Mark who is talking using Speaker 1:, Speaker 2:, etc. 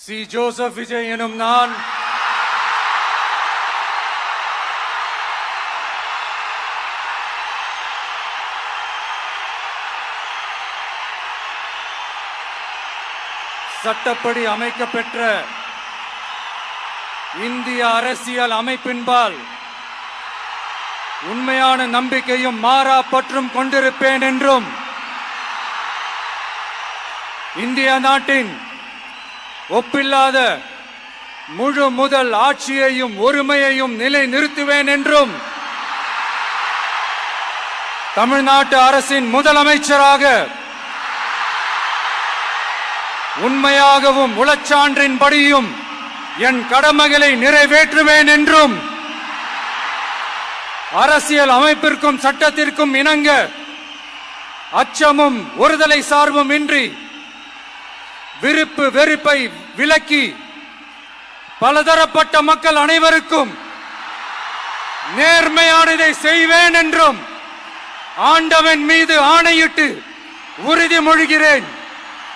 Speaker 1: C. Joseph Vijay எனும் நான் சட்டப்படி அமைக்கப்பெற்ற இந்திய அரசியல் அமைப்பின்பால் உண்மையான நம்பிக்கையும் மாறா பற்றும் கொண்டிருப்பேன் என்றும் இந்திய நாட்டின் ஒப்பில்லாத முழு முதல் ஆட்சியையும் ஒருமையையும் நிலை நிறுத்துவேன் என்றும் தமிழ்நாட்டு அரசின் முதலமைச்சராக உண்மையாகவும் உளச்சான்றின்படியும் என் கடமைகளை நிறைவேற்றுவேன் என்றும் அரசியல் அமைப்பிற்கும் சட்டத்திற்கும் இணங்க அச்சமும் ஒருதலை சார்பும் இன்றி விருப்பு வெறுப்பை விலக்கி பலதரப்பட்ட மக்கள் அனைவருக்கும் நேர்மையானதை செய்வேன் என்றும் ஆண்டவன் மீது ஆணையிட்டு உறுதிமொழிகிறேன்.